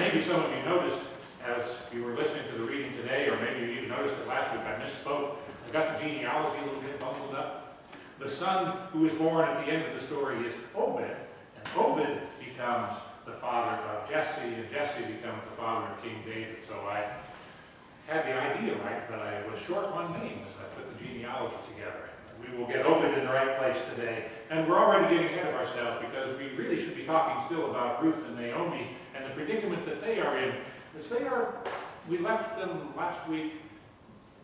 Maybe some of you noticed as you were listening to the reading today, or maybe you even noticed it last week, I misspoke. I got the genealogy a little bit bundled up. The son who is born at the end of the story is Obed, and Obed becomes the father of Jesse, and Jesse becomes the father of King David. So I had the idea right, but I was short one name as I put the genealogy together. We will get Obed in the right place today. And we're already getting ahead of ourselves because we really should be talking still about Ruth and Naomi and the predicament that they are in. We left them last week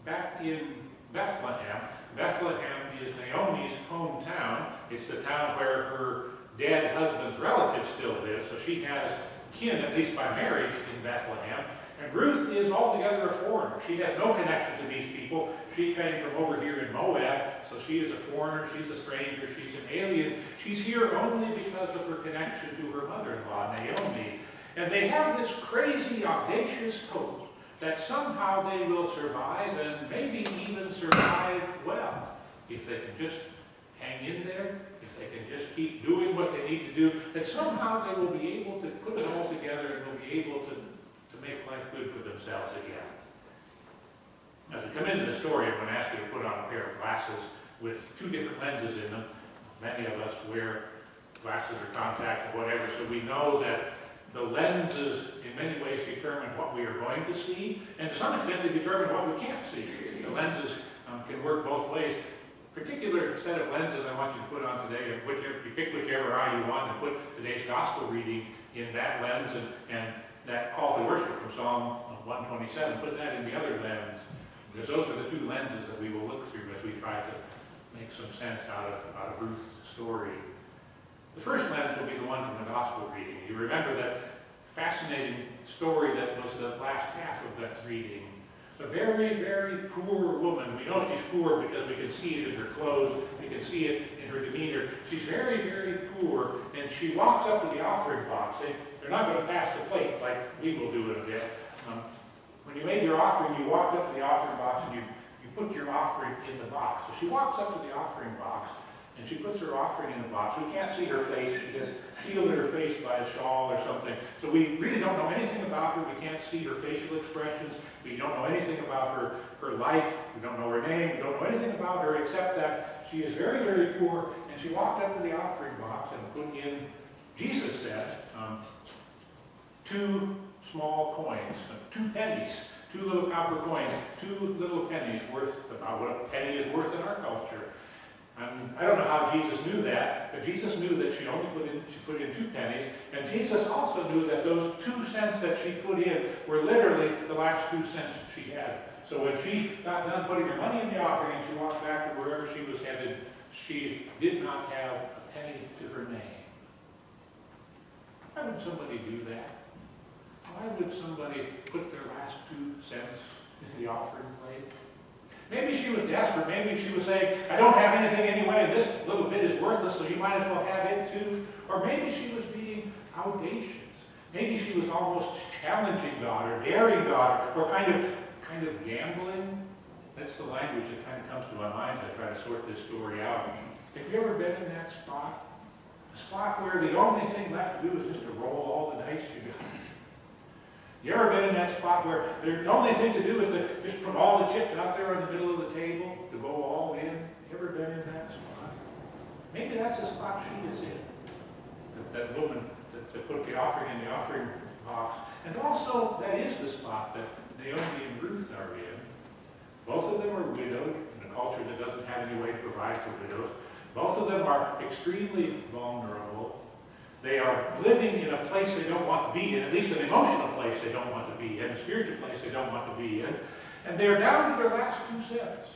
back in Bethlehem. Bethlehem is Naomi's hometown. It's the town where her dead husband's relatives still live, so she has kin, at least by marriage, in Bethlehem. And Ruth is altogether a foreigner. She has no connection to these people. She came from over here in Moab, so she is a foreigner, she's a stranger, she's an alien. She's here only because of her connection to her mother-in-law, Naomi. And they have this crazy, audacious hope that somehow they will survive, and maybe even survive well, if they can just hang in there, if they can just keep doing what they need to do, that somehow they will be able to put it all together and will be able to make life good for themselves again. As we come into the story, I'm going to ask you to put on a pair of glasses with two different lenses in them. Many of us wear glasses or contacts or whatever, so we know that the lenses in many ways determine what we are going to see, and to some extent they determine what we can't see. The lenses can work both ways. A particular set of lenses I want you to put on today, and you pick whichever eye you want and put today's gospel reading in that lens, and that call to worship from Psalm 127, put that in the other lens, because those are the two lenses that we will look through as we try to make some sense out of Ruth's story. The first lens will be the one from the gospel reading. You remember that fascinating story that was the last half of that reading. A very, very poor woman. We know she's poor because we can see it in her clothes, we can see it in her demeanor. She's very, very poor, and she walks up to the offering box. They're not going to pass the plate like we will do in a bit. When you made your offering, you walked up to the offering box and you put your offering in the box. So she walks up to the offering box and she puts her offering in the box. We can't see her face. She has shielded her face by a shawl or something. So we really don't know anything about her. We can't see her facial expressions. We don't know anything about her life. We don't know her name. We don't know anything about her except that she is very, very poor, and she walked up to the offering box and put in, Jesus said, 2 small coins, 2 pennies, 2 little copper coins, 2 little pennies worth about what a penny is worth in our culture. I don't know how Jesus knew that, but Jesus knew that she put in 2 pennies, and Jesus also knew that those 2 cents that she put in were literally the last 2 cents she had. So when she got done putting her money in the offering and she walked back to wherever she was headed, she did not have a penny to her name. Why would somebody do that? Why would somebody put their last 2 cents in the offering plate? Maybe she was desperate. Maybe she was saying, I don't have anything anyway, and this little bit is worthless, so you might as well have it too. Or maybe she was being audacious. Maybe she was almost challenging God or daring God or kind of gambling. That's the language that kind of comes to my mind as I try to sort this story out. Have you ever been in that spot? A spot where the only thing left to do is just to roll all the dice you got? You ever been in that spot where the only thing to do is to just put all the chips out there in the middle of the table to go all in? You ever been in that spot? Maybe that's the spot she is in. That woman that put the offering in the offering box. And also, that is the spot that Naomi and Ruth are in. Both of them are widowed in a culture that doesn't have any way to provide for widows. Both of them are extremely vulnerable. They are living in a place they don't want to be in, at least an emotional place they don't want to be in, a spiritual place they don't want to be in. And they're down to their last 2 cents.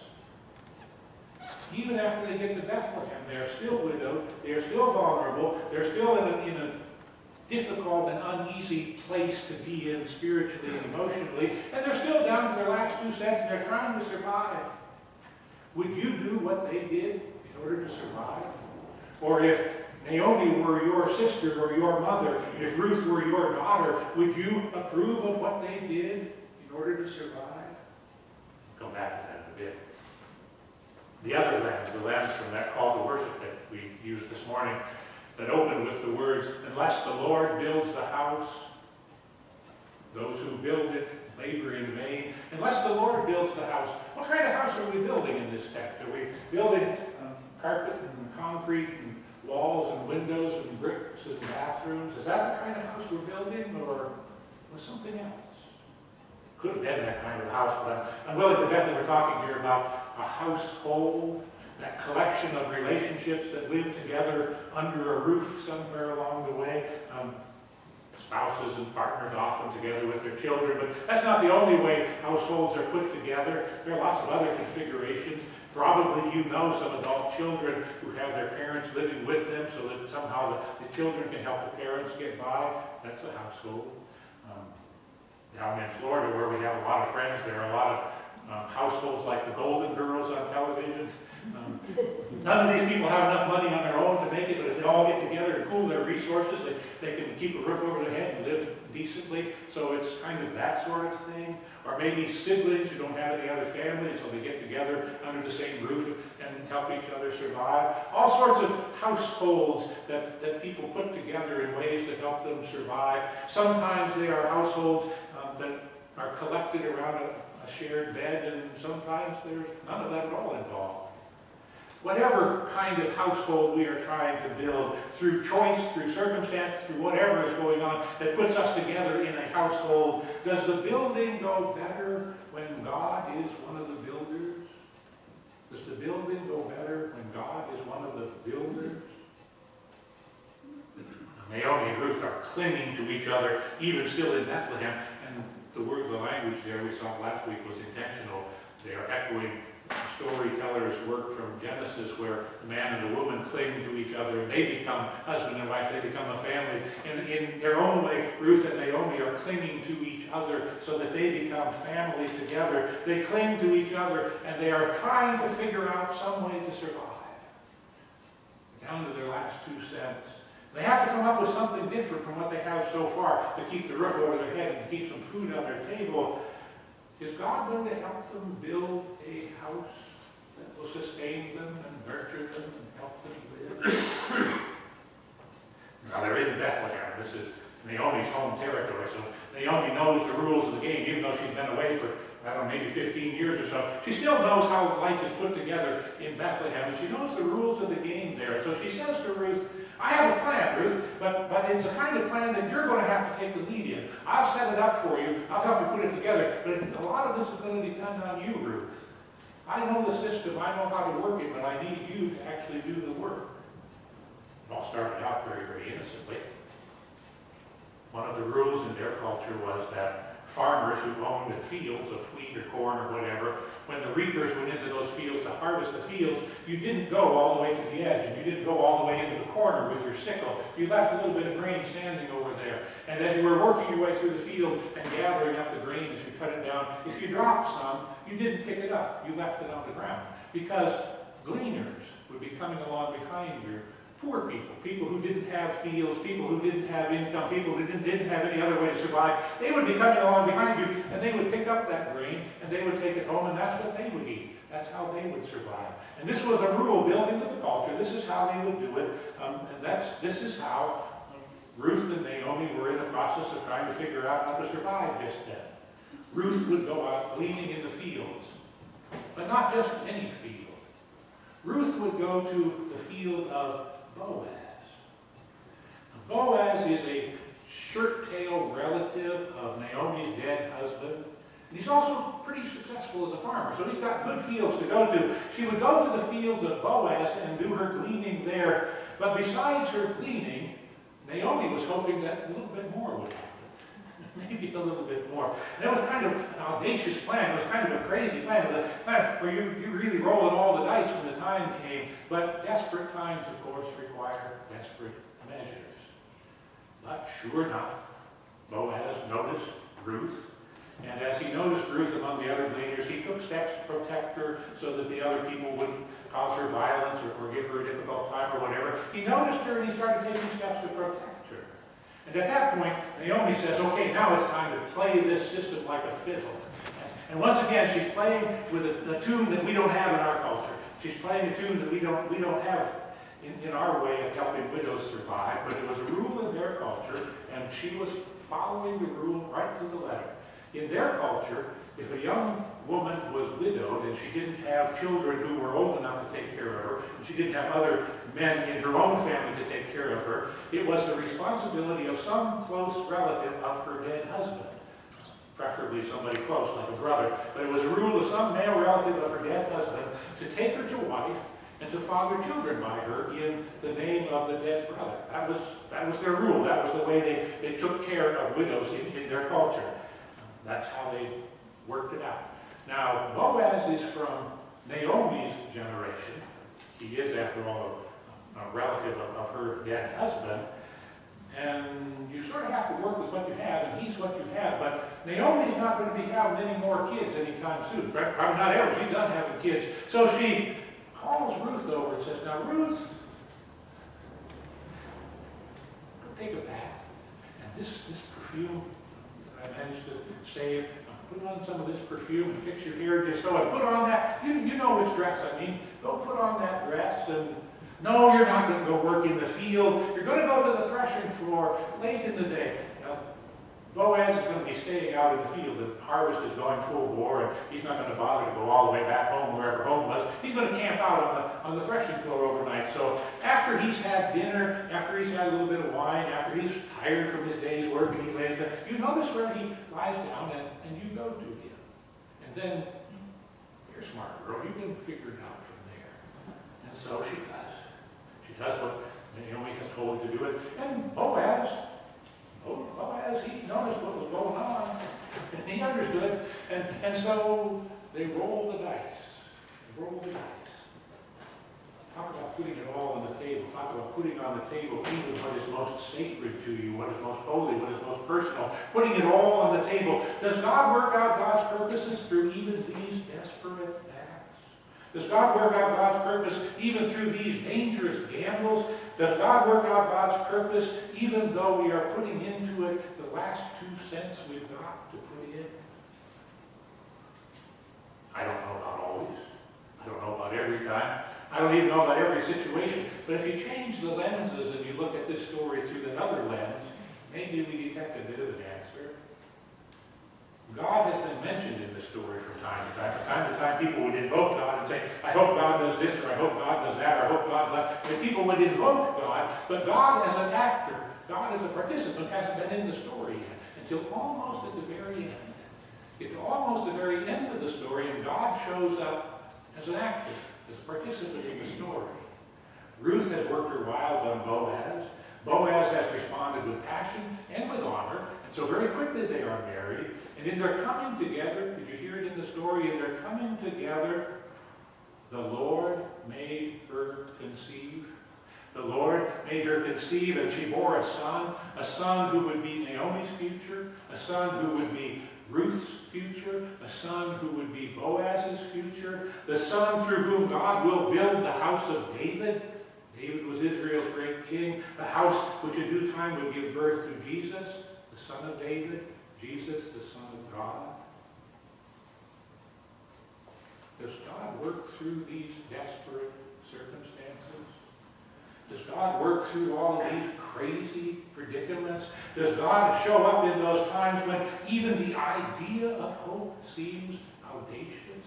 Even after they get to Bethlehem, they are still widowed, they are still vulnerable, they're still in a difficult and uneasy place to be in spiritually and emotionally, and they're still down to their last 2 cents and they're trying to survive. Would you do what they did in order to survive? Or if Naomi were your sister or your mother, if Ruth were your daughter, would you approve of what they did in order to survive? I'll come back to that in a bit. The other lens, the lens from that call to worship that we used this morning, that opened with the words, unless the Lord builds the house, those who build it labor in vain. Unless the Lord builds the house. What kind of house are we building in this text? Are we building carpet and concrete and walls and windows and bricks and bathrooms? Is that the kind of house we're building, or was something else? Could have been that kind of house, but I'm willing to bet that we're talking here about a household, that collection of relationships that live together under a roof somewhere along the way. Spouses and partners often together with their children, but that's not the only way households are put together. There are lots of other configurations. Probably you know some adult children who have their parents living with them so that somehow the children can help the parents get by. That's a household. Down in Florida, where we have a lot of friends, there are a lot of households like the Golden Girls on television. None of these people have enough money on their own to make it, but if they all get together and pool their resources, they can keep a roof over their head and live decently. So it's kind of that sort of thing. Or maybe siblings who don't have any other family, so they get together under the same roof and help each other survive. All sorts of households that people put together in ways that help them survive. Sometimes they are households that are collected around a shared bed, and sometimes there's none of that at all involved. Whatever kind of household we are trying to build, through choice, through circumstance, through whatever is going on that puts us together in a household, does the building go better when God is one of the builders? Does the building go better when God is one of the builders? Naomi and Ruth are clinging to each other, even still in Bethlehem, and the language there we saw last week was intentional. They are echoing storyteller's work from Genesis, where the man and the woman cling to each other and they become husband and wife, they become a family. In their own way, Ruth and Naomi are clinging to each other so that they become families together. They cling to each other and they are trying to figure out some way to survive. Down to their last 2 cents. They have to come up with something different from what they have so far to keep the roof over their head and keep some food on their table. Is God going to help them build a house that will sustain them and nurture them and help them live? Now they're in Bethlehem. This is Naomi's home territory, so Naomi knows the rules of the game, even though she's been away for, I don't know, maybe 15 years or so. She still knows how life is put together in Bethlehem, and she knows the rules of the game there. So she says to Ruth, I have a plan, Ruth, but it's the kind of plan that you're going to have to take the lead in. I'll set it up for you. I'll help you put it together. But a lot of this is going to depend on you, Ruth. I know the system. I know how to work it, but I need you to actually do the work. It all started out very, very innocently. One of the rules in their culture was that farmers who owned fields of wheat or corn or whatever, when the reapers went into those fields to harvest the fields, you didn't go all the way to the edge, and you didn't go all the way into the corner with your sickle. You left a little bit of grain standing over there. And as you were working your way through the field and gathering up the grain as you cut it down, if you dropped some, you didn't pick it up. You left it on the ground. Because gleaners would be coming along behind you. Poor people, people who didn't have fields, people who didn't have income, people who didn't have any other way to survive, they would be coming along behind you, and they would pick up that grain, and they would take it home, and that's what they would eat. That's how they would survive. And this was a rule built into the culture. This is how they would do it. This is how Ruth and Naomi were in the process of trying to figure out how to survive just then. Ruth would go out gleaning in the fields, but not just any field. Ruth would go to the field of Boaz. Boaz is a shirt-tailed relative of Naomi's dead husband. And he's also pretty successful as a farmer, so he's got good fields to go to. She would go to the fields of Boaz and do her gleaning there. But besides her gleaning, Naomi was hoping that a little bit more would happen. Maybe a little bit more. And it was kind of an audacious plan. It was kind of a crazy plan. It was a plan where you're really rolling all the dice when the time came. But desperate times, of course, require desperate measures. But sure enough, Boaz noticed Ruth. And as he noticed Ruth among the other gleaners, he took steps to protect her so that the other people wouldn't cause her violence or give her a difficult time or whatever. He noticed her and he started taking steps to protect her. And at that point, Naomi says, okay, now it's time to play this system like a fiddle. And once again, she's playing with a tune that we don't have in our culture. She's playing a tune that we don't have in our way of helping widows survive, but it was a rule in their culture, and she was following the rule right to the letter. In their culture, if a young woman was widowed and she didn't have children who were old enough to take care of her, and she didn't have other men in her own family to take care of her, it was the responsibility of some close relative of her dead husband, preferably somebody close, like a brother, but it was a rule of some male relative of her dead husband to take her to wife and to father children by her in the name of the dead brother. That was their rule. That was the way they took care of widows in their culture. That's how they worked it out. Now, Boaz is from Naomi's generation. He is, after all, a relative of her dead husband. And you sort of have to work with what you have, and he's what you have. But Naomi's not going to be having any more kids anytime soon. Probably not ever. She's done having kids. So she calls Ruth over and says, now, Ruth, go take a bath. And this perfume that I managed to save, put on some of this perfume and fix your hair just so. And put on that, you know which dress I mean. Go put on that dress. And no, you're not going to go work in the field. You're going to go to the threshing floor late in the day. Now, Boaz is going to be staying out in the field. The harvest is going full bore, and he's not going to bother to go all the way back home, wherever home was. He's going to camp out on the threshing floor overnight. So after he's had dinner, after he's had a little bit of wine, after he's tired from his day's work, and he lays down, you notice where he lies down, and you go to him. And then, you're a smart girl, you can figure it out from there. And so she does. She does what Naomi has told her to do it. And Boaz, he noticed what was going on. And he understood. And so they roll the dice. They roll the dice. Talk about putting it all on the table. Talk about putting on the table even what is most sacred to you, what is most holy, what is most personal. Putting it all on the table. Does God work out God's purposes through even these desperate acts? Does God work out God's purpose even through these dangerous gambles? Does God work out God's purpose even though we are putting into it the last 2 cents we've got to put in? I don't know about always. I don't know about every time. I don't even know about every situation. But if you change the lenses and you look at this story through another lens, maybe we detect a bit of an answer. God has been mentioned in this story from time to time. From time to time, people would invoke God and say, I hope God does this, or I hope God does that, or I hope God does that. And people would invoke God, but God as an actor, God as a participant hasn't been in the story yet, until almost at the very end. Get to almost the very end of the story, and God shows up as an actor, as a participant in the story. Ruth has worked her wiles on Boaz. Boaz has responded with passion and with honor, and so very quickly they are married. And in their coming together, did you hear it in the story? In their coming together, the Lord made her conceive. The Lord made her conceive, and she bore a son who would be Naomi's future, a son who would be Ruth's future, a son who would be Boaz's future, the son through whom God will build the house of David. David was Israel's great king, the house which in due time would give birth to Jesus, the son of David, Jesus, the Son of God. Does God work through these desperate circumstances? Does God work through all of these crazy predicaments? Does God show up in those times when even the idea of hope seems audacious?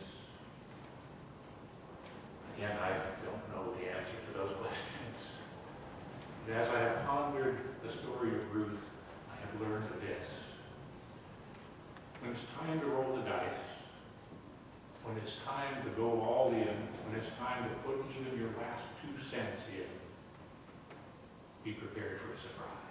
Again, I don't know the answer to those questions. But as I have pondered the story of Ruth, I have learned this. When it's time to roll the dice, when it's time to go all in, when it's time to put even your last 2 cents in, be prepared for a surprise.